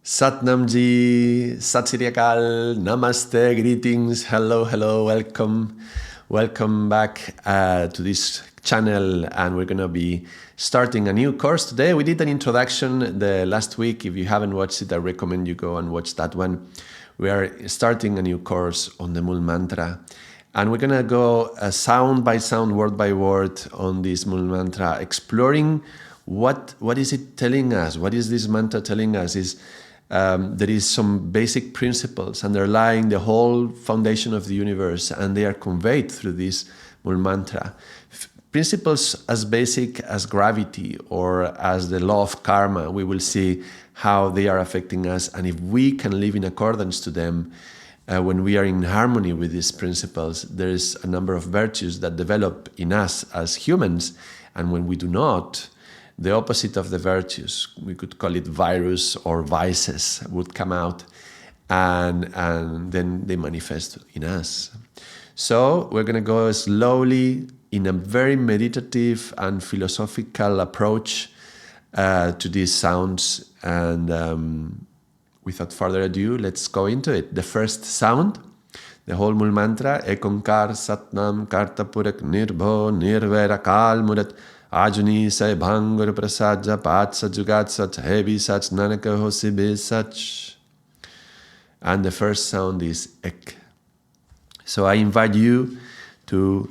Satnam ji, Sat Sri Akal, Namaste, greetings, hello, welcome back to this channel, and we're gonna be starting a new course today. We did an introduction the last week. If you haven't watched it, I recommend you go and watch that one. We are starting a new course on the Mul Mantra, and we're gonna go sound by sound, word by word on this Mul Mantra, exploring what is it telling us? What is this mantra telling us? There is some basic principles underlying the whole foundation of the universe, and they are conveyed through this Mul Mantra. Principles as basic as gravity or as the law of karma. We will see how they are affecting us, and if we can live in accordance to them, when we are in harmony with these principles, there is a number of virtues that develop in us as humans, and when we do not, the opposite of the virtues, we could call it virus or vices, would come out, and then they manifest in us. So we're going to go slowly in a very meditative and philosophical approach to these sounds, and without further ado, let's go into it. The first sound, the whole Mul Mantra, Ekonkar Satnam Kartapurak Nirbho Nirvera Kal Murat Ajuni Sai Bhangur Prasadja Pat Sajugat Sach Heavy Sach Nanaka Hosibe Sach. And the first sound is Ek. So I invite you to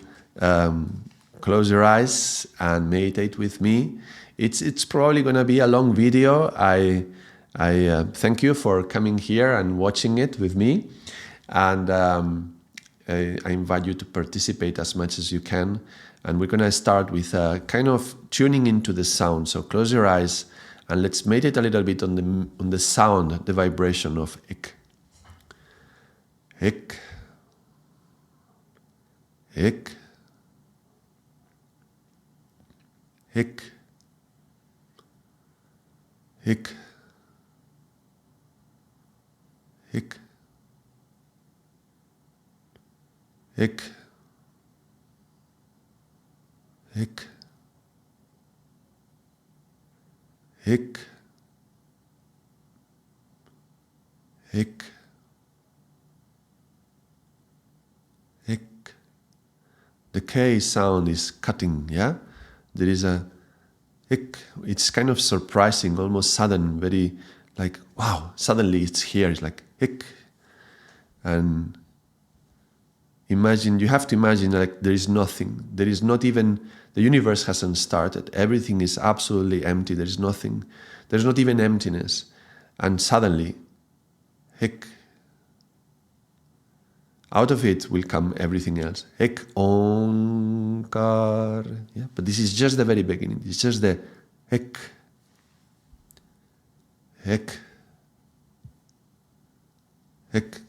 close your eyes and meditate with me. It's probably going to be a long video. I thank you for coming here and watching it with me, and I invite you to participate as much as you can. And we're going to start with kind of tuning into the sound. So close your eyes and let's meditate a little bit on the sound, the vibration of Ik. Ik. Ik. Ik. Ik. Ik. Ik. Ik. Ik. Ik. Ik. The K sound is cutting, yeah? There is a ik. It's kind of surprising, almost sudden, very like, wow, suddenly it's here. It's like ik. And imagine, you have to imagine like there is nothing. There is not even, the universe hasn't started. Everything is absolutely empty. There is nothing. There's not even emptiness. And suddenly, Hik. Out of it will come everything else. Hik Onkar. Yeah? But this is just the very beginning. It's just the Hik. Hik. Hik.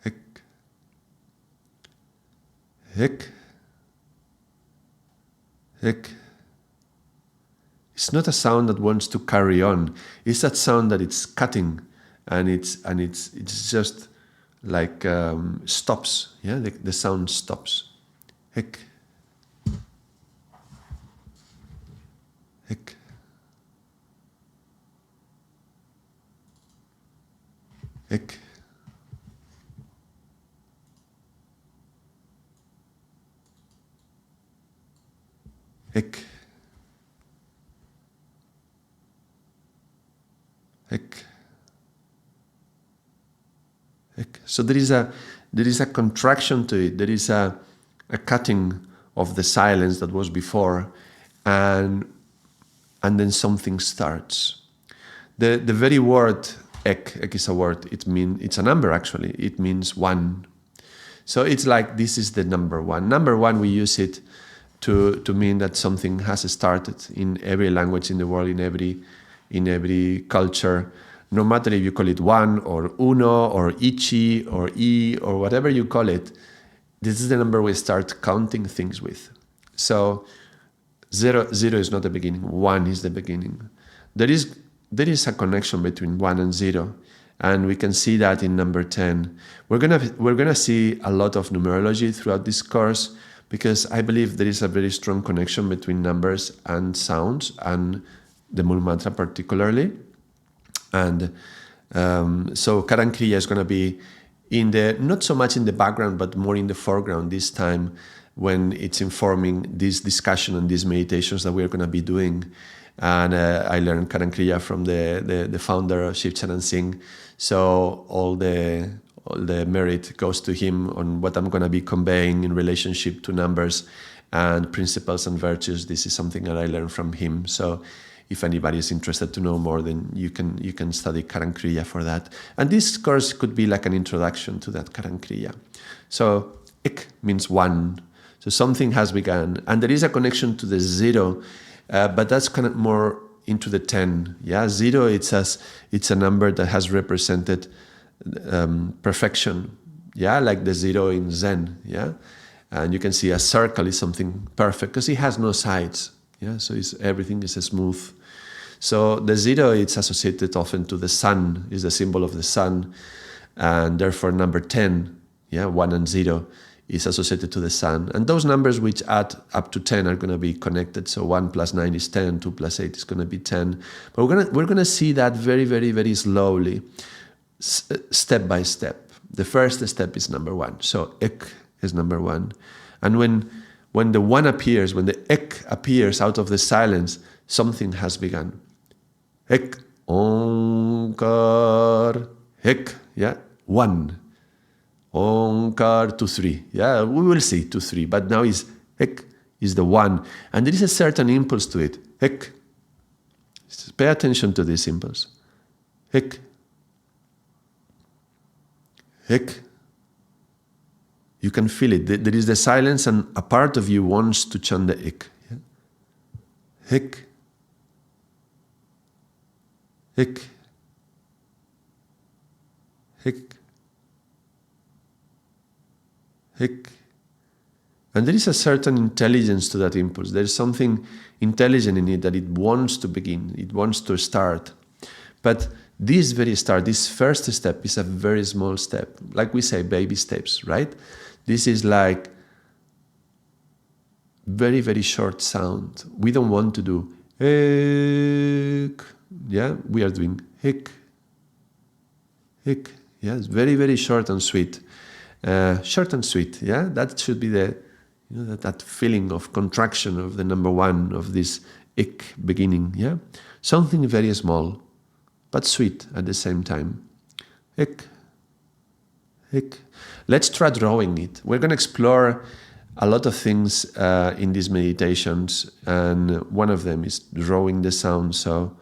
Hik. Hik. Hik. It's not a sound that wants to carry on. It's that sound that it's cutting, and it's just like stops. Yeah, the sound stops. Hik. Hik. Hik. Hik. Hik. Hik. So there is a contraction to it. There is a cutting of the silence that was before, and then something starts. The very word ek is a word. It's a number actually. It means one. So it's like this is the number one. Number one, we use it to mean that something has started in every language in the world, in every culture, no matter if you call it one or uno or ichi or I or whatever you call it. This is the number we start counting things with. So zero is not the beginning, one is the beginning. There is a connection between 1 and 0, and we can see that in number 10. We're gonna see a lot of numerology throughout this course, because I believe there is a very strong connection between numbers and sounds, and the Mul Mantra particularly. And so Karan Kriya is going to be not so much in the background, but more in the foreground this time, when it's informing this discussion and these meditations that we're going to be doing. And I learned Karan Kriya from the founder of Shiv Charan Singh. So all the merit goes to him on what I'm going to be conveying in relationship to numbers and principles and virtues. This is something that I learned from him. So if anybody is interested to know more, then you can study Karan Kriya for that. And this course could be like an introduction to that Karan Kriya. So ik means one. So something has begun. And there is a connection to the 0, but that's kind of more into the 10. Yeah, 0, it's a number that has represented perfection. Yeah, like the 0 in Zen. Yeah, and you can see a circle is something perfect because it has no sides. Yeah, so everything is smooth. So the 0, it's associated often to the sun, is the symbol of the sun, and therefore number 10, 1 and 0, is associated to the sun. And those numbers which add up to 10 are going to be connected. So 1 plus 9 is 10, 2 plus 8 is going to be 10. But we're going to see that very, very, very slowly, step by step. The first step is number 1. So ik is number 1. And when the 1 appears, when the ik appears out of the silence, something has begun. Ik, onkar, ik, 1. Onkar to 3. Yeah, we will see to 3, but now ik is the 1. And there is a certain impulse to it. Ik. Pay attention to this impulse. Ik. Ik. You can feel it. There is the silence, and a part of you wants to chant the ik. Ik. Ik. Ik. Ik. And there is a certain intelligence to that impulse. There is something intelligent in it that it wants to begin. It wants to start. But this very start, this first step is a very small step. Like we say, baby steps, right? This is like very, very short sound. We don't want to do ik. Yeah, we are doing ik. Ik. Yeah, it's very, very short and sweet. Short and sweet, yeah? That should be that feeling of contraction of the number 1 of this ik beginning, yeah? Something very small, but sweet at the same time. Ik. Ik. Let's try drawing it. We're going to explore a lot of things in these meditations, and one of them is drawing the sound. So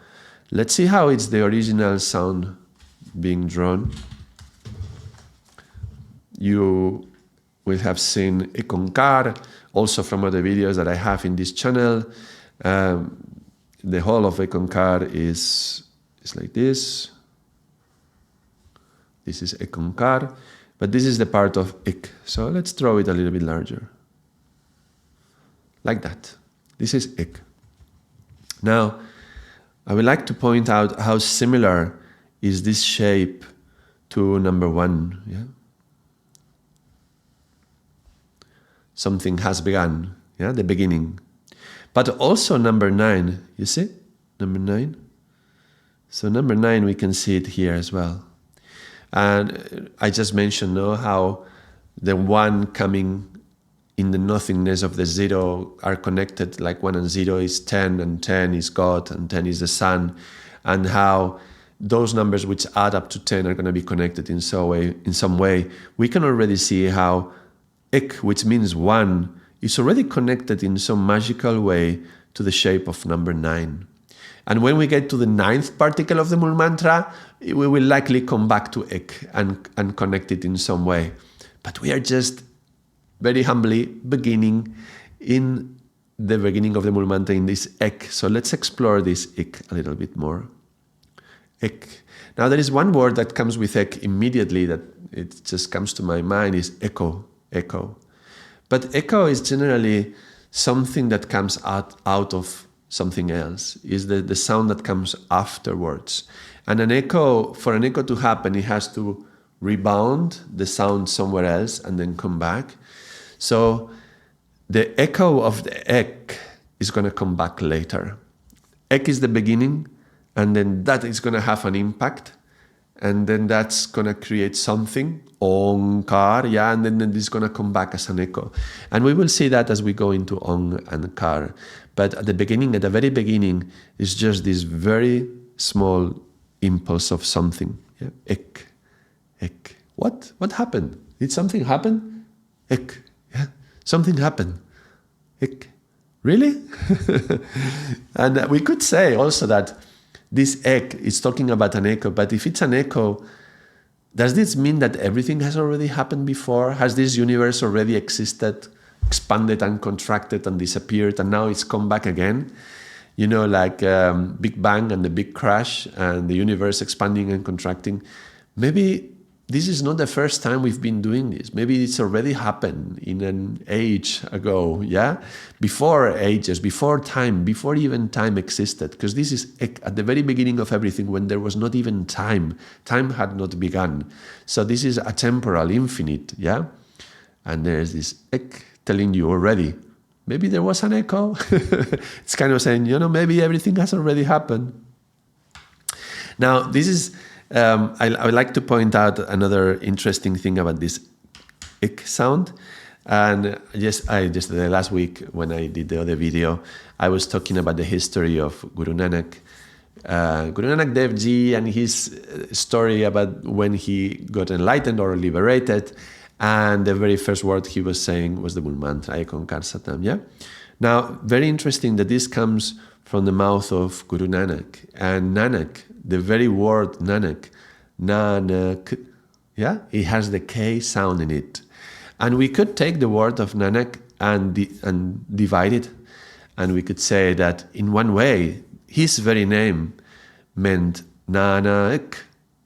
let's see how it's the original sound being drawn. You will have seen Ekonkar, also from other videos that I have in this channel. The whole of Ekonkar is like this. This is Ekonkar, but this is the part of Ik. So let's draw it a little bit larger. Like that. This is Ik. Now, I would like to point out how similar is this shape to number 1. Yeah. Something has begun, the beginning. But also number 9, you see? Number 9. So number 9, we can see it here as well. And I just mentioned how the 1 coming in the nothingness of the 0 are connected, like 1 and 0 is 10, and 10 is God, and 10 is the sun, and how those numbers which add up to 10 are going to be connected in some way. We can already see how Ik, which means 1, is already connected in some magical way to the shape of number 9. And when we get to the 9th particle of the Mul Mantra, we will likely come back to Ik and connect it in some way. But we are just very humbly beginning in the beginning of the Mul Mantra in this Ik. So let's explore this Ik a little bit more. Ik. Now there is one word that comes with Ik immediately that it just comes to my mind is echo. Echo. But echo is generally something that comes out of something else, is the sound that comes afterwards. And for an echo to happen, it has to rebound the sound somewhere else and then come back. So the echo of the ek is going to come back later. Ek is the beginning, and then that is going to have an impact, and then that's going to create something, Onkar, yeah, and then it's going to come back as an echo. And we will see that as we go into Ong and Kar. But at the beginning, at the very beginning, is just this very small impulse of something. Yeah? Ek, ek. What? What happened? Did something happen? Ek. Yeah? Something happened. Ek. Really? And we could say also that this ek is talking about an echo, but if it's an echo, does this mean that everything has already happened before? Has this universe already existed, expanded and contracted and disappeared, and now it's come back again? You know, like Big Bang and the big crash and the universe expanding and contracting. Maybe this is not the first time we've been doing this. Maybe it's already happened in an age ago, yeah? Before ages, before time, before even time existed. Because this is at the very beginning of everything when there was not even time. Time had not begun. So this is atemporal, infinite, yeah? And there's this ek telling you already, maybe there was an echo. It's kind of saying, you know, maybe everything has already happened. Now, this is... I would like to point out another interesting thing about this ik sound. And just last week when I did the other video, I was talking about the history of Guru Nanak. Guru Nanak Dev Ji and his story about when he got enlightened or liberated. And the very first word he was saying was the Mul Mantra, Ekon Kar Satam, yeah? Now, very interesting that this comes from the mouth of Guru Nanak. And Nanak, the very word Nanak, Nanak, yeah, it has the K sound in it. And we could take the word of Nanak and divide it. And we could say that in one way, his very name meant Nanak.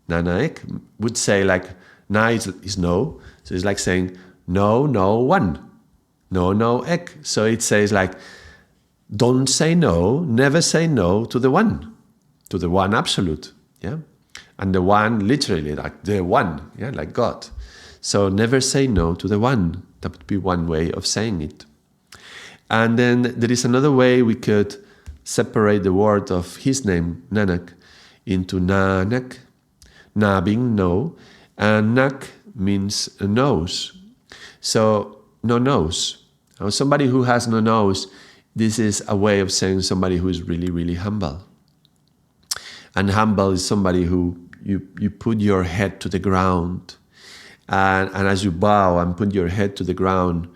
Nanak would say like, Na is no. So it's like saying, no, no, one. No, no, ek. So it says like, don't say no, never say no to the one absolute, yeah? And the one, literally, like the one, yeah, like God. So never say no to the one. That would be one way of saying it. And then there is another way we could separate the word of his name, Nanak, into Nanak, Na being no, and Nak means a nose. So no nose. Now, somebody who has no nose, this is a way of saying somebody who is really, really humble. And humble is somebody who you put your head to the ground. And as you bow and put your head to the ground,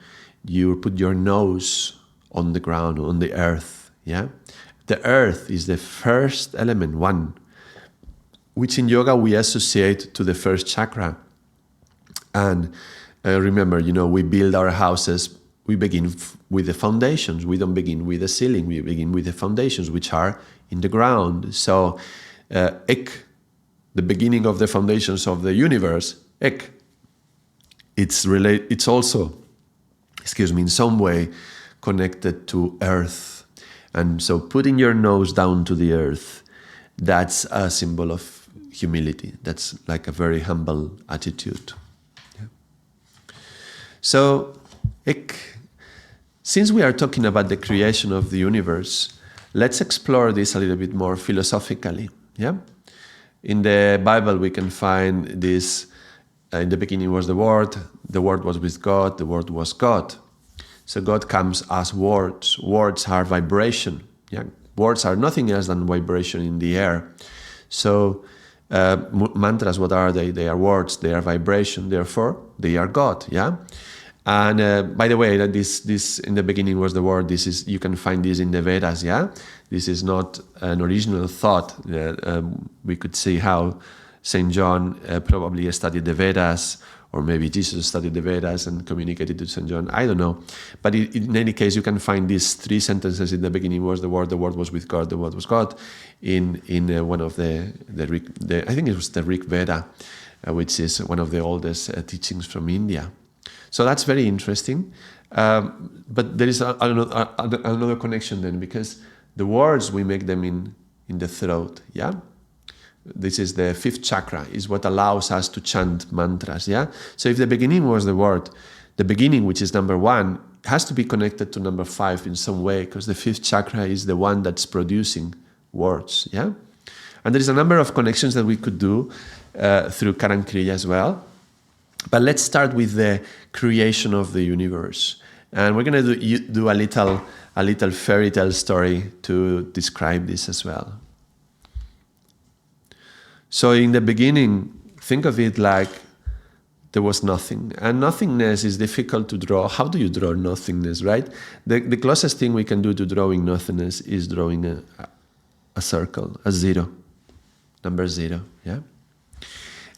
you put your nose on the ground, on the earth. Yeah? The earth is the first element, one, which in yoga we associate to the first chakra. And remember, you know, we build our houses, we begin with the foundations. We don't begin with the ceiling. We begin with the foundations, which are in the ground. So, ek, the beginning of the foundations of the universe, ek, it's also, in some way connected to earth. And so putting your nose down to the earth, that's a symbol of humility. That's like a very humble attitude. Yeah. So, ek, since we are talking about the creation of the universe, let's explore this a little bit more philosophically. Yeah? In the Bible, we can find this, in the beginning was the Word was with God, the Word was God. So God comes as words. Words are vibration. Yeah? Words are nothing else than vibration in the air. So mantras, what are they? They are words, they are vibration, therefore they are God. Yeah? And by the way, that this in the beginning was the word. This is, you can find this in the Vedas. Yeah, this is not an original thought. We could see how Saint John probably studied the Vedas, or maybe Jesus studied the Vedas and communicated to Saint John. I don't know, but in any case, you can find these three sentences. In the beginning was the Word was with God, the Word was God. In one of the I think it was the Rig Veda, which is one of the oldest teachings from India. So that's very interesting. But there is another connection then, because the words, we make them in the throat, yeah? This is the fifth chakra, is what allows us to chant mantras, yeah? So if the beginning was the word, the beginning, which is number 1, has to be connected to number 5 in some way, because the fifth chakra is the one that's producing words, yeah? And there is a number of connections that we could do through Karan Kriya as well. But let's start with the creation of the universe. And we're going to do a little fairy tale story to describe this as well. So in the beginning, think of it like there was nothing. And nothingness is difficult to draw. How do you draw nothingness, right? The closest thing we can do to drawing nothingness is drawing a circle, a zero, number 0, yeah?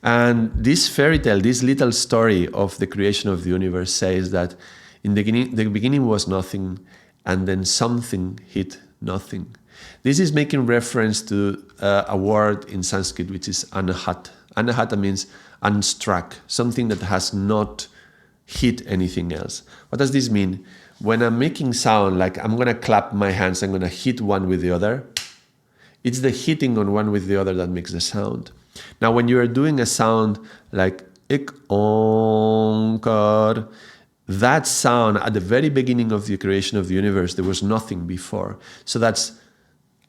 And this fairy tale, this little story of the creation of the universe says that in the beginning was nothing, and then something hit nothing. This is making reference to a word in Sanskrit which is anahat. Anahata means unstruck, something that has not hit anything else. What does this mean? When I'm making sound, like I'm going to clap my hands, I'm going to hit one with the other, it's the hitting on one with the other that makes the sound. Now, when you are doing a sound like ik onkar, that sound at the very beginning of the creation of the universe, there was nothing before. So that's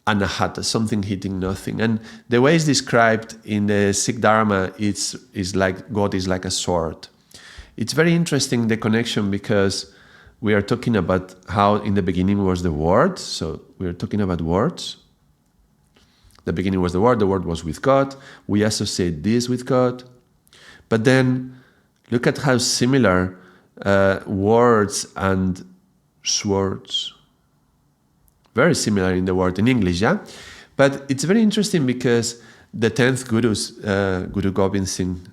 anahata, something hitting nothing. And the way it's described in the Sikh Dharma is like God is like a sword. It's very interesting, the connection, because we are talking about how in the beginning was the word. So we are talking about words. The beginning was the word was with God. We associate this with God. But then look at how similar words and swords. Very similar in the word in English, yeah? But it's very interesting because the 10th Guru Gobind Singh,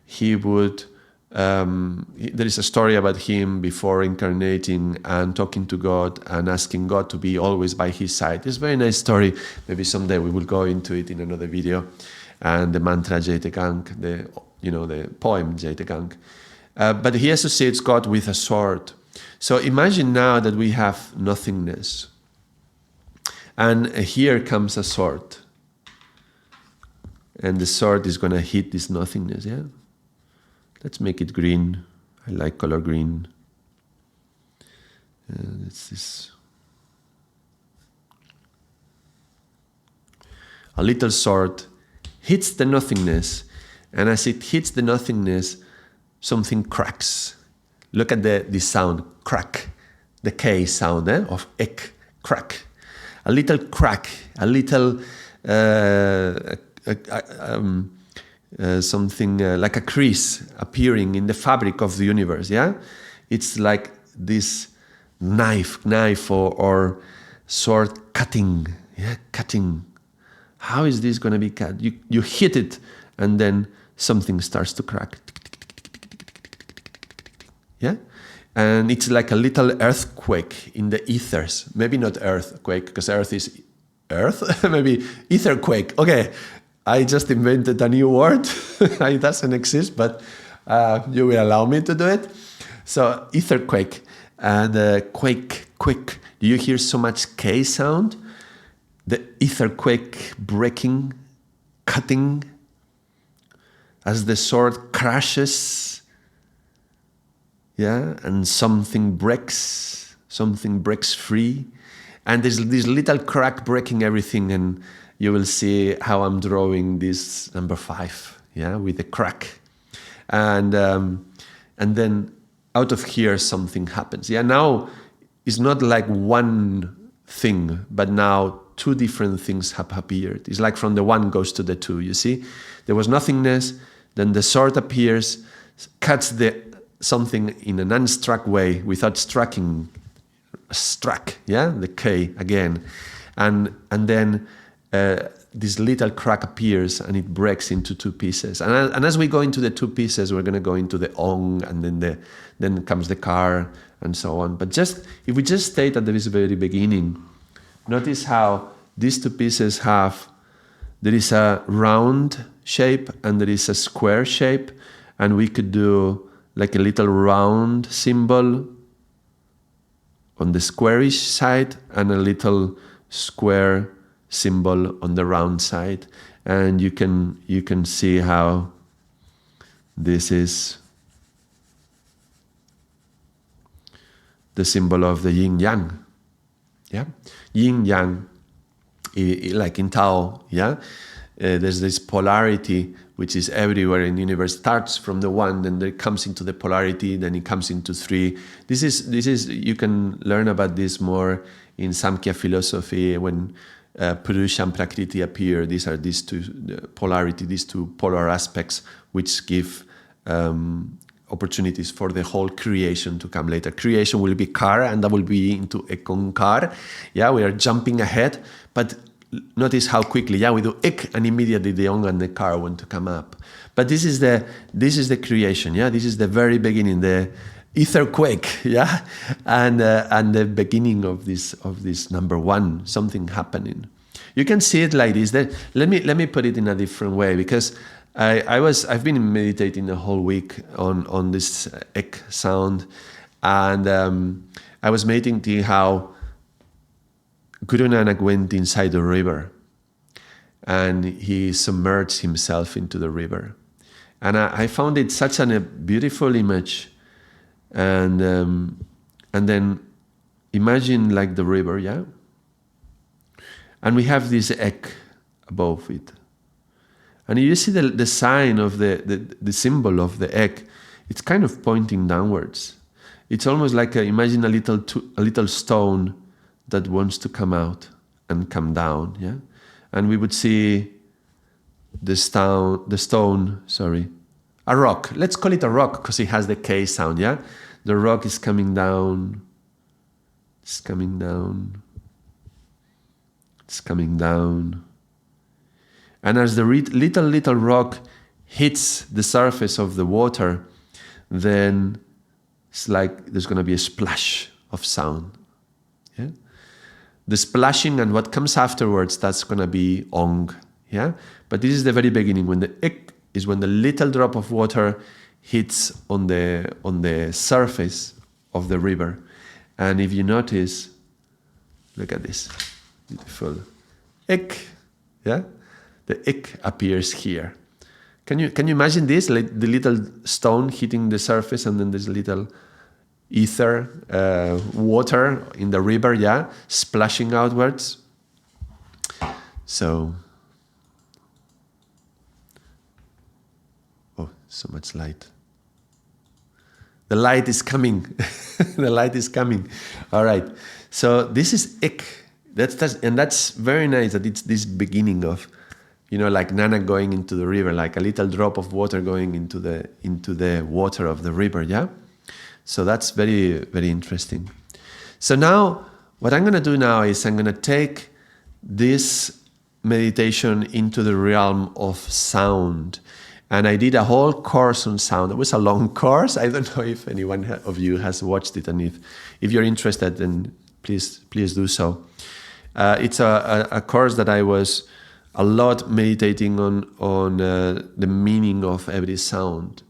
he would, there is a story about him before incarnating and talking to God and asking God to be always by his side. It's a very nice story. Maybe someday we will go into it in another video. And the mantra Jaite Gang, the poem Jaite Gang. But he associates God with a sword. So imagine now that we have nothingness. And here comes a sword. And the sword is going to hit this nothingness, yeah? Let's make it green. I like color green. It's this. A little sword hits the nothingness. And as it hits the nothingness, something cracks. Look at the sound, crack. The K sound of ek, crack. A little crack, a little something like a crease appearing in the fabric of the universe, yeah? It's like this knife or sword cutting, yeah, cutting. How is this going to be cut? You hit it and then something starts to crack. Yeah? And it's like a little earthquake in the ethers. Maybe not earthquake, because earth is earth. Maybe etherquake. Okay, I just invented a new word. It doesn't exist, but you will allow me to do it. So etherquake and quake. Do you hear so much K sound? The etherquake breaking, cutting, as the sword crashes. Yeah, and something breaks free. And there's this little crack breaking everything, and you will see how I'm drawing this number 5, yeah, with the crack. And then out of here something happens. Yeah, now it's not like one thing, but now 2 different things have appeared. It's like from the 1 goes to the 2, you see? There was nothingness, then the sword appears, cuts something in an unstruck way without striking, struck, yeah, the K again. And then this little crack appears and it breaks into 2 pieces. And as we go into the 2 pieces, we're going to go into the ong, and then comes the car and so on. But if we just state at the very beginning, notice how these 2 pieces there is a round shape and there is a square shape, and we could do like a little round symbol on the squarish side and a little square symbol on the round side. And you can see how this is the symbol of the yin yang. Yeah, yin yang like in Tao, yeah? There's this polarity which is everywhere in the universe. Starts from the one, then it comes into the polarity, then it comes into three. This is you can learn about this more in Samkhya philosophy when Purusha and Prakriti appear. These are these two polarity, these two polar aspects which give opportunities for the whole creation to come later. Creation will be kar, and that will be into ekonkar. Yeah, we are jumping ahead, but notice how quickly, we do ik, and immediately the ong and the kar want to come up. But this is the creation, this is the very beginning, the ether quake, and the beginning of this number one, something happening. You can see it like this. Let me put it in a different way, because I've been meditating the whole week on this ek sound, and I was meditating how Guru Nanak went inside the river and he submerged himself into the river. And I found it such a beautiful image. And then imagine like the river, and we have this ek above it. And you see the sign of the symbol of the ek, it's kind of pointing downwards. It's almost like imagine a little stone that wants to come out and come down, and we would see the stone, a rock. Let's call it a rock because it has the K sound, The rock is coming down. It's coming down. It's coming down. And as the little rock hits the surface of the water, then it's like there's going to be a splash of sound. The splashing and what comes afterwards, that's going to be ong. But this is the very beginning. When the ik is when the little drop of water hits on the surface of the river. And if you notice, look at this. Beautiful. Ik. The ik appears here. Can you imagine this? Like the little stone hitting the surface, and then there's a little ether, water in the river, splashing outwards. So much light. The light is coming. The light is coming. All right. So this is ik. That's very nice that it's this beginning of, like Nanak going into the river, like a little drop of water going into the water of the river, So that's very, very interesting. So now, what I'm going to do now is I'm going to take this meditation into the realm of sound. And I did a whole course on sound. It was a long course. I don't know if anyone of you has watched it, and if you're interested, then please do so. It's a course that I was a lot meditating on the meaning of every sound.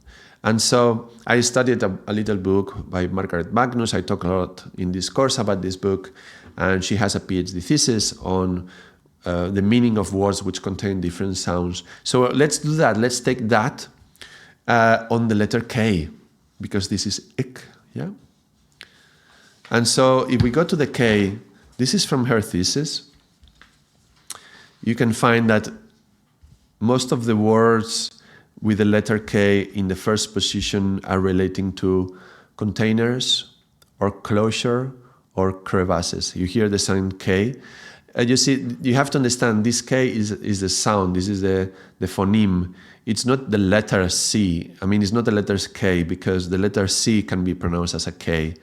And so I studied a little book by Margaret Magnus. I talk a lot in this course about this book, and she has a PhD thesis on the meaning of words which contain different sounds. So let's do that. Let's take that on the letter K, because this is ik, And so if we go to the K, this is from her thesis. You can find that most of the words with the letter K in the first position are relating to containers or closure or crevasses. You hear the sound K. You see, you have to understand this K is the sound. This is the phoneme. It's not the letter C. I mean, it's not the letter K, because the letter C can be pronounced as a K.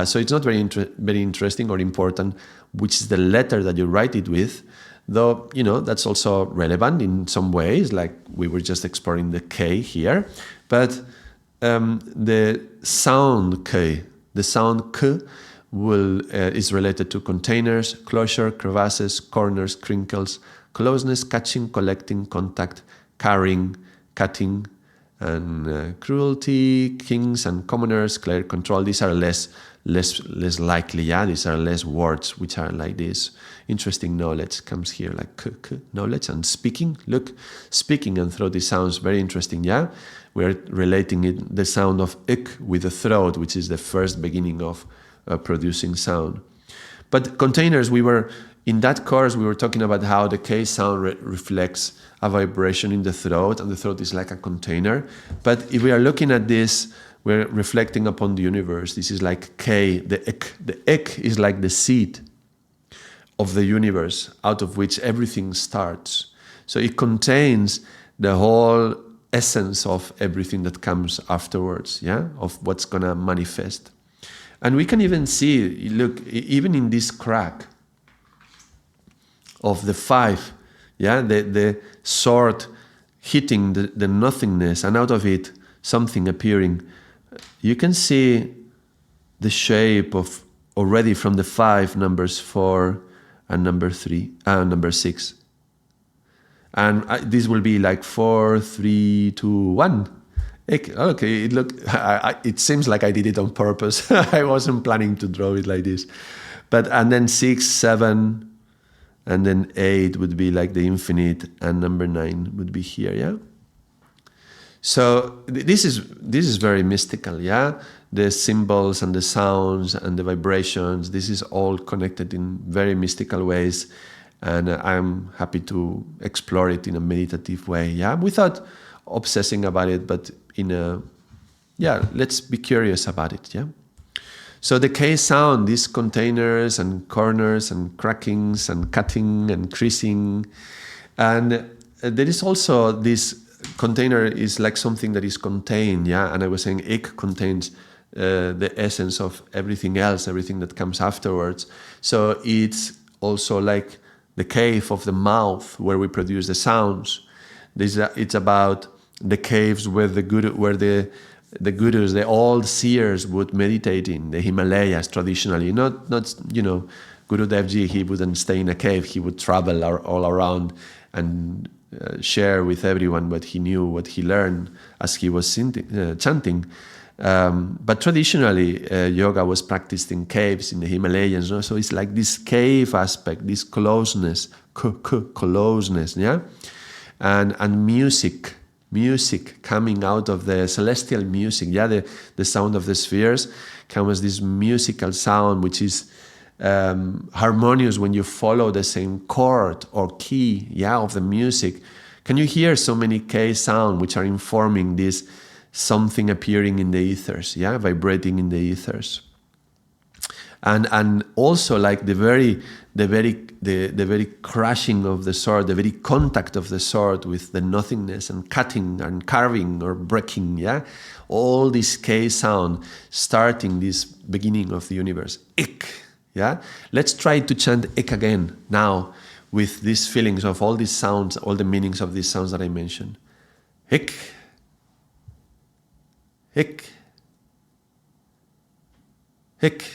So it's not very interesting or important which is the letter that you write it with, though, that's also relevant in some ways, like we were just exploring the K here. But the sound K, the sound K, is related to containers, closure, crevasses, corners, crinkles, closeness, catching, collecting, contact, carrying, cutting, and cruelty, kings and commoners, clear control. These are less likely, These are less words which are like this. Interesting knowledge comes here, like k, knowledge, and speaking. Look, speaking and throaty sounds, very interesting, We're relating the sound of ik with the throat, which is the first beginning of producing sound. But containers, we were in that course, we were talking about how the K sound reflects a vibration in the throat, and the throat is like a container. But if we are looking at this, we're reflecting upon the universe. This is like K, the ek. The ek is like the seed of the universe, out of which everything starts. So it contains the whole essence of everything that comes afterwards, yeah, of what's gonna manifest. And we can even see, look, even in this crack of the 5, yeah, the sword hitting the nothingness, and out of it something appearing. You can see the shape of already from the 5, numbers 4 and number 6. And this will be like 4, 3, 2, 1. Okay, it seems like I did it on purpose. I wasn't planning to draw it like this. And then 6, 7, and then 8 would be like the infinite, and number 9 would be here, yeah? So this is very mystical, yeah? The symbols and the sounds and the vibrations, this is all connected in very mystical ways. And I'm happy to explore it in a meditative way, yeah? Without obsessing about it, but let's be curious about it, yeah? So the K sound, these containers and corners and crackings and cutting and creasing. And there is also this container is like something that is contained, yeah? And I was saying ik contains the essence of everything else, everything that comes afterwards. So it's also like the cave of the mouth where we produce the sounds. It's about the caves where the gurus, the old seers would meditate in, the Himalayas traditionally. Not Guru Devji, he wouldn't stay in a cave, he would travel all around and share with everyone what he knew, what he learned as he was chanting. But traditionally, yoga was practiced in caves in the Himalayas, so it's like this cave aspect, this closeness, closeness, yeah? And music coming out of the celestial music, yeah, the sound of the spheres comes this musical sound which is harmonious when you follow the same chord or key, yeah, of the music. Can you hear so many K sound which are informing this something appearing in the ethers, yeah, vibrating in the ethers? And also like the very crashing of the sword, the very contact of the sword with the nothingness, and cutting and carving or breaking, yeah? All this K sound starting this beginning of the universe. Ik, yeah? Let's try to chant ik again now with these feelings of all these sounds, all the meanings of these sounds that I mentioned. Ik, ik, ik.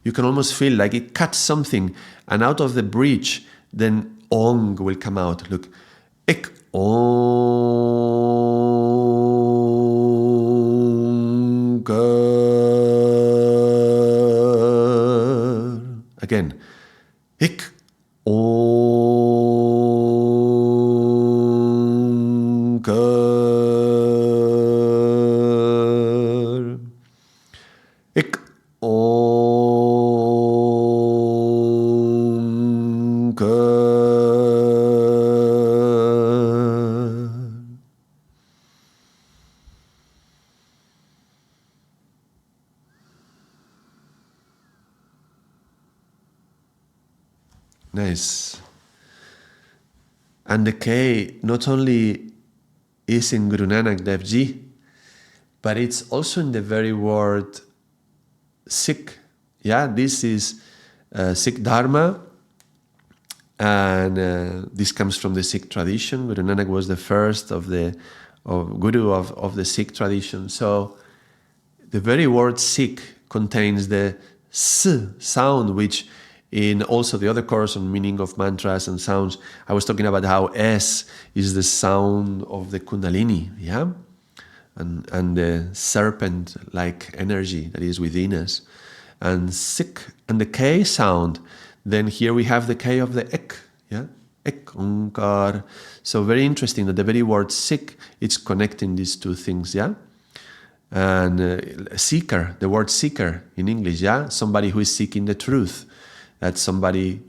You can almost feel like it cuts something, and out of the breach, then ong will come out. Look, ik ong. Again, ik ong. Ik Nice. And the K not only is in Guru Nanak Dev Ji, but it's also in the very word Sikh. Yeah, this is Sikh Dharma, and this comes from the Sikh tradition. Guru Nanak was the first of Guru of the Sikh tradition. So the very word Sikh contains the S sound, which in also the other course on meaning of mantras and sounds, I was talking about how S is the sound of the Kundalini, yeah? And the serpent-like energy that is within us. And Sikh, and the K sound, then here we have the K of the Ek, yeah? Ek, Onkar. So very interesting that the very word Sikh, it's connecting these two things, yeah? And seeker, the word seeker in English, yeah, somebody who is seeking the truth. That's somebody,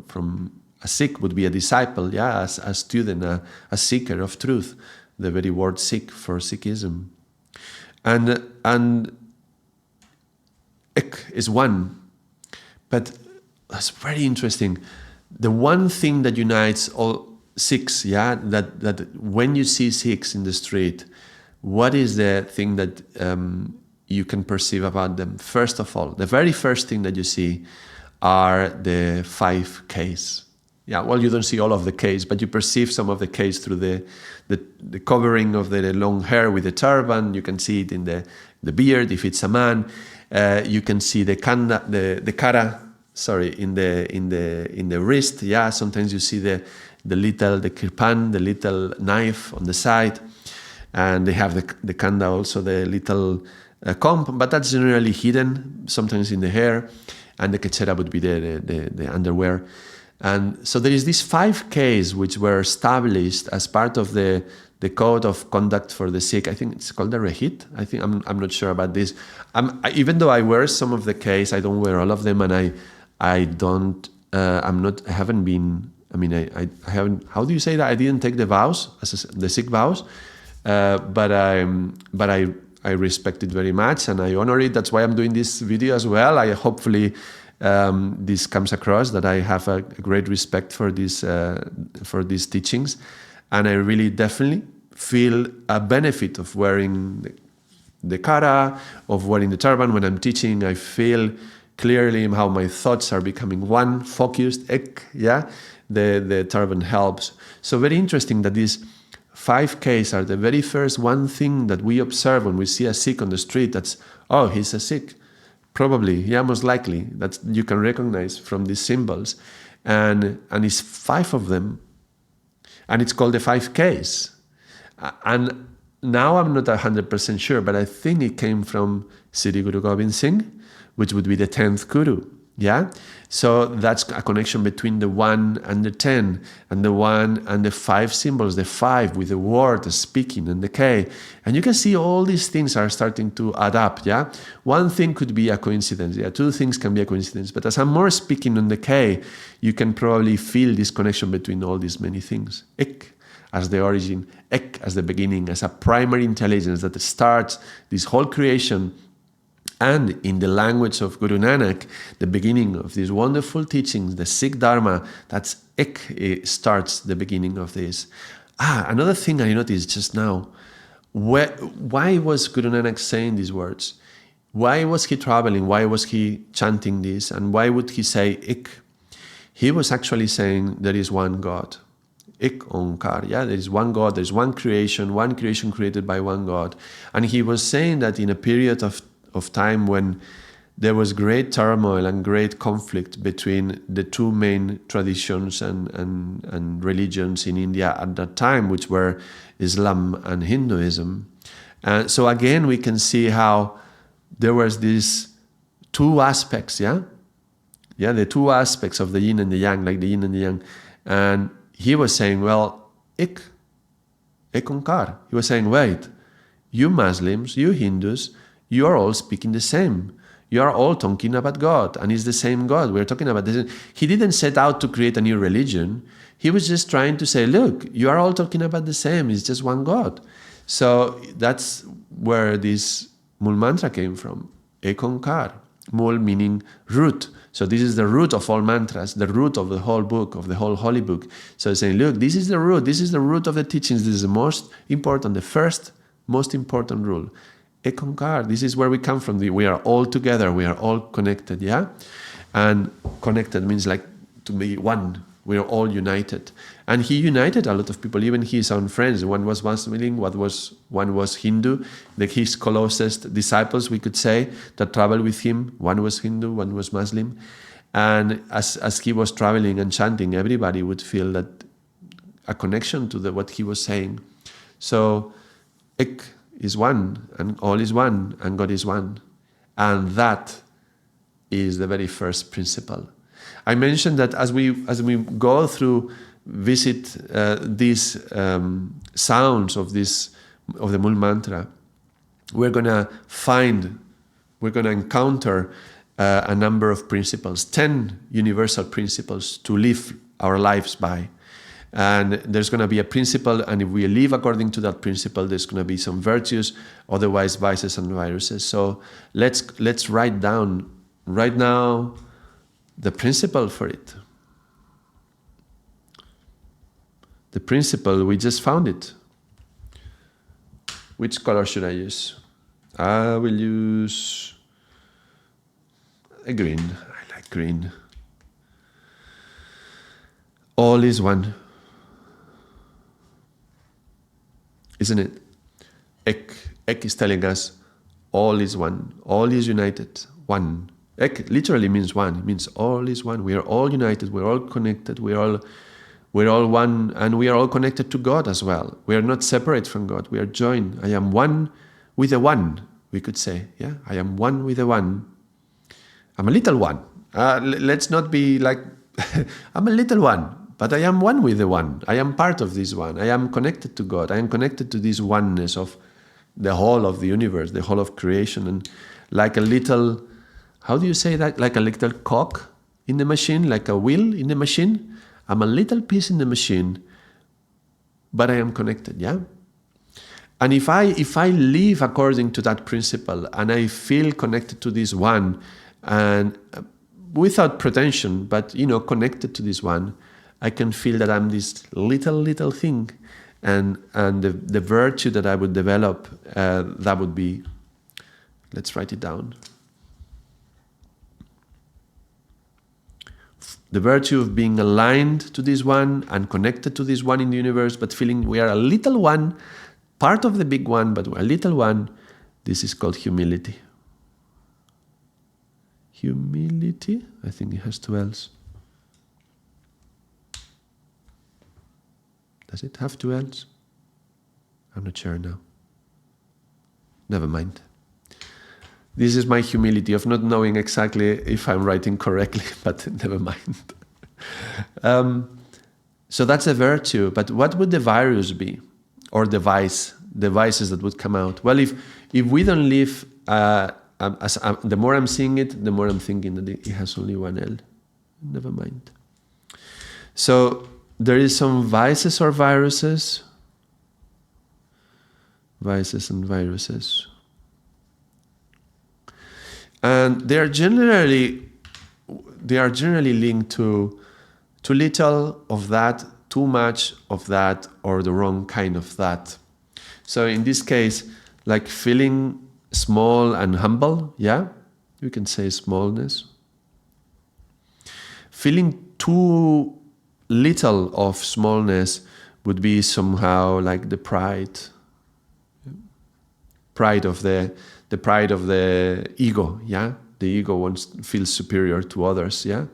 from a Sikh would be a disciple, yeah, a student, a seeker of truth. The very word Sikh for Sikhism. And ek is one, but that's very interesting. The one thing that unites all Sikhs, yeah, that when you see Sikhs in the street, what is the thing that you can perceive about them? First of all, the very first thing that you see are the 5 Ks. Yeah, well, you don't see all of the Ks, but you perceive some of the Ks through the covering of the long hair with the turban. You can see it in the beard if it's a man. You can see the kara, in the wrist. Yeah, sometimes you see the kirpan, the little knife on the side, and they have the kanda also, the little comb, but that's generally hidden, sometimes in the hair, and the kechera would be the underwear. And so there is these 5 Ks which were established as part of the code of conduct for the Sikh. I think it's called the Rehit. I think I'm not sure about this. Even though I wear some of the Ks, I don't wear all of them, and I haven't been. I mean, I haven't. How do you say that? I didn't take the vows, the Sikh vows, but I respect it very much and I honor it. That's why I'm doing this video as well. I hopefully this comes across that I have a great respect for these teachings, and I really definitely feel a benefit of wearing the kara, of wearing the turban when I'm teaching. I feel clearly how my thoughts are becoming one, focused. Yeah, the turban helps. So very interesting that these 5 Ks are the very first one thing that we observe when we see a Sikh on the street. That's, oh, he's a Sikh. Probably, yeah, most likely. That you can recognize from these symbols. And it's 5 of them. And it's called the 5 Ks. And now I'm not 100% sure, but I think it came from Sri Guru Gobind Singh, which would be the 10th Guru. Yeah? So that's a connection between the 1 and the 10, and the 1 and the 5 symbols, the 5 with the word, the speaking, and the K. And you can see all these things are starting to add up, yeah? One thing could be a coincidence, yeah? 2 things can be a coincidence. But as I'm more speaking on the K, you can probably feel this connection between all these many things. Ek as the origin, Ek as the beginning, as a primary intelligence that starts this whole creation. And in the language of Guru Nanak, the beginning of these wonderful teachings, the Sikh Dharma, that's Ek starts the beginning of this. Another thing I noticed just now, why was Guru Nanak saying these words? Why was he traveling? Why was he chanting this? And why would he say Ek? He was actually saying there is one God. Ek Onkar, yeah, there is one God, there is one creation created by one God. And he was saying that in a period of time when there was great turmoil and great conflict between the 2 main traditions and religions in India at that time, which were Islam and Hinduism. So again, we can see how there was these 2 aspects, yeah? Yeah, the 2 aspects of the yin and the yang, like the yin and the yang. And he was saying, well, Ek Onkar. He was saying, wait, you Muslims, you Hindus, you are all speaking the same. You are all talking about God, and it's the same God. We're talking about this. He didn't set out to create a new religion. He was just trying to say, look, you are all talking about the same. It's just one God. So that's where this Mul Mantra came from. Ek Onkar. Mul meaning root. So this is the root of all mantras, the root of the whole book, of the whole holy book. So saying, look, this is the root. This is the root of the teachings. This is the most important, the first most important rule. Ek Onkar, this is where we come from. We are all together. We are all connected, yeah? And connected means like to be one. We are all united. And he united a lot of people, even his own friends. One was Muslim, one was Hindu. His closest disciples, we could say, that traveled with him. One was Hindu, one was Muslim. And as he was traveling and chanting, everybody would feel that a connection to what he was saying. So, Ek is one, and all is one, and God is one. And that is the very first principle. I mentioned that as we go through, visit these sounds of the Mul Mantra, we're gonna encounter a number of principles, 10 universal principles to live our lives by. And there's going to be a principle, and if we live according to that principle, there's going to be some virtues, otherwise vices and viruses. So let's write down right now the principle for it. The principle, we just found it. Which color should I use? I will use a green. I like green. All is one. Isn't it? Ek is telling us all is one. All is united. One. Ek literally means one. It means all is one. We are all united. We're all connected. We're all one, and we are all connected to God as well. We are not separate from God. We are joined. I am one with the one, we could say. Yeah, I am one with the one. I'm a little one. Let's not be like, I'm a little one, but I am one with the one. I am part of this one. I am connected to God. I am connected to this oneness of the whole of the universe, the whole of creation. And like a little, how do you say that? Like a little cog in the machine, like a wheel in the machine. I'm a little piece in the machine, but I am connected, yeah? And if I live according to that principle and I feel connected to this one, and without pretension, but connected to this one, I can feel that I'm this little thing, and the virtue that I would develop, that would be, let's write it down. The virtue of being aligned to this one and connected to this one in the universe, but feeling we are a little one, part of the big one, but we're a little one. This is called humility. Humility? I think it has two L's. Does it have two L's? I'm not sure now. Never mind. This is my humility of not knowing exactly if I'm writing correctly, but never mind. So that's a virtue, but what would the virus be? Or the vices that would come out? Well, if we don't live, the more I'm seeing it, the more I'm thinking that it has only one L. Never mind. So there is some vices or viruses. Vices and viruses. And they are generally linked to too little of that, too much of that, or the wrong kind of that. So in this case, like feeling small and humble, yeah, you can say smallness. Feeling too little of smallness would be somehow like the pride of the ego, yeah? The ego feels superior to others, yeah?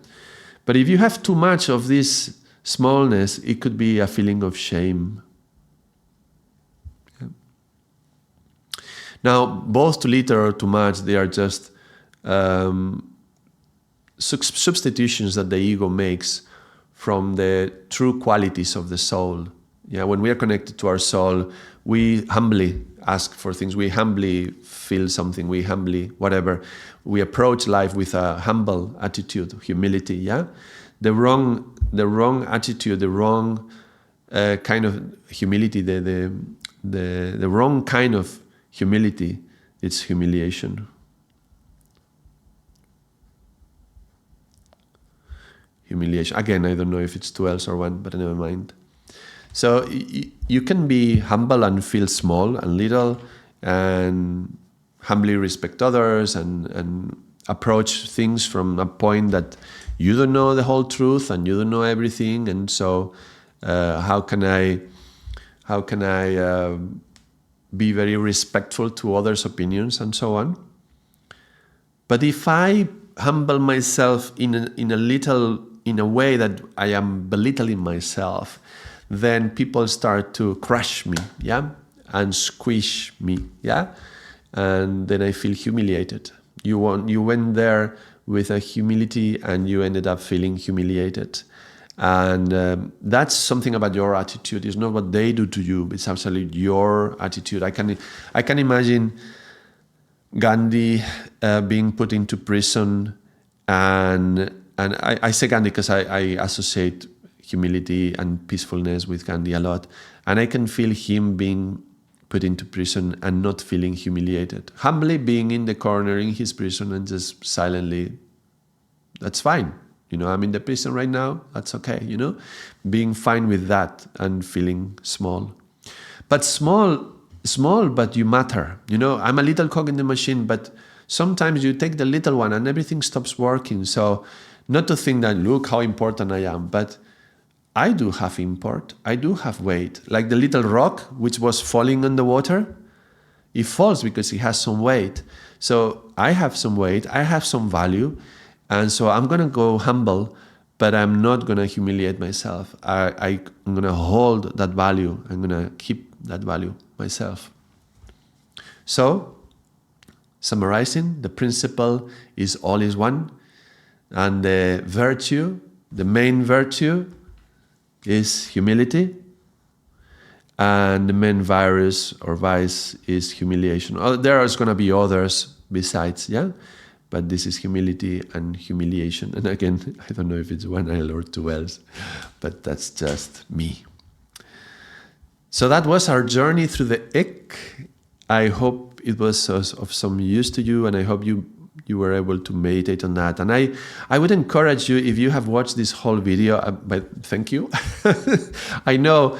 But if you have too much of this smallness, it could be a feeling of shame. Yeah? Now, both too little or too much, they are just substitutions that the ego makes from the true qualities of the soul. Yeah, when we are connected to our soul, we humbly ask for things. We humbly feel something. We humbly, whatever. We approach life with a humble attitude, humility. Yeah, the wrong attitude, the wrong kind of humility, the wrong kind of humility. It's humiliation. Humiliation. Again, I don't know if it's two L's or one, but never mind. So you can be humble and feel small and little, and humbly respect others and approach things from a point that you don't know the whole truth and you don't know everything. And so how can I be very respectful to others' opinions and so on? But if I humble myself in a way that I am belittling myself, then people start to crush me, yeah, and squish me, yeah, and then I feel humiliated. You went there with a humility, and you ended up feeling humiliated, and that's something about your attitude. It's not what they do to you; it's absolutely your attitude. I can imagine Gandhi being put into prison, and I say Gandhi because I associate humility and peacefulness with Gandhi a lot, and I can feel him being put into prison and not feeling humiliated, humbly being in the corner in his prison and just silently, that's fine. I'm in the prison right now, that's okay, being fine with that and feeling small. But small, but you matter. I'm a little cog in the machine, but sometimes you take the little one and everything stops working. So not to think that, look how important I am, but I do have import. I do have weight. Like the little rock which was falling on the water, it falls because it has some weight. So I have some weight, I have some value, and so I'm going to go humble, but I'm not going to humiliate myself. I'm going to hold that value. I'm going to keep that value myself. So, summarizing, the principle is all is one, and the virtue, the main virtue, is humility, and the main virus or vice is humiliation. There is going to be others besides, yeah? But this is humility and humiliation. And again, I don't know if it's one L or two L's, but that's just me. So that was our journey through the ick. I hope it was of some use to you, and I hope you were able to meditate on that. And I would encourage you, if you have watched this whole video, but thank you. I know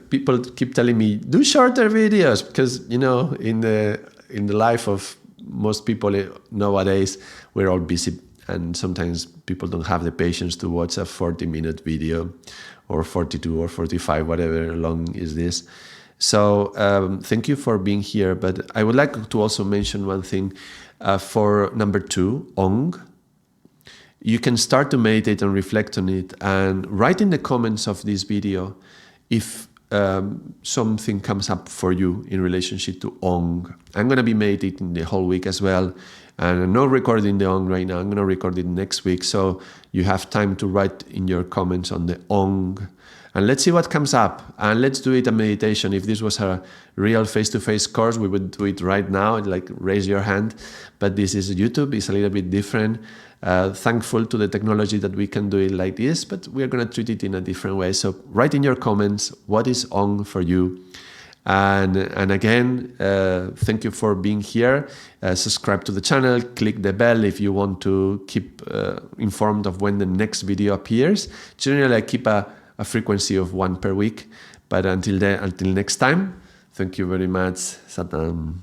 people keep telling me, do shorter videos, because, in the life of most people nowadays, we're all busy, and sometimes people don't have the patience to watch a 40-minute video, or 42 or 45, whatever long is this. So thank you for being here. But I would like to also mention one thing. For number 2, Ong, you can start to meditate and reflect on it, and write in the comments of this video if something comes up for you in relationship to Ong. I'm going to be meditating the whole week as well, and I'm not recording the Ong right now. I'm going to record it next week, so you have time to write in your comments on the Ong. And let's see what comes up, and let's do it a meditation. If this was a real face-to-face course, we would do it right now, like raise your hand. But this is YouTube, it's a little bit different. Thankful to the technology that we can do it like this, but we're going to treat it in a different way. So write in your comments, what is Ong for you? And again, thank you for being here. Subscribe to the channel, click the bell if you want to keep informed of when the next video appears. Generally, I keep a frequency of 1 per week. But until next time, thank you very much. Satam.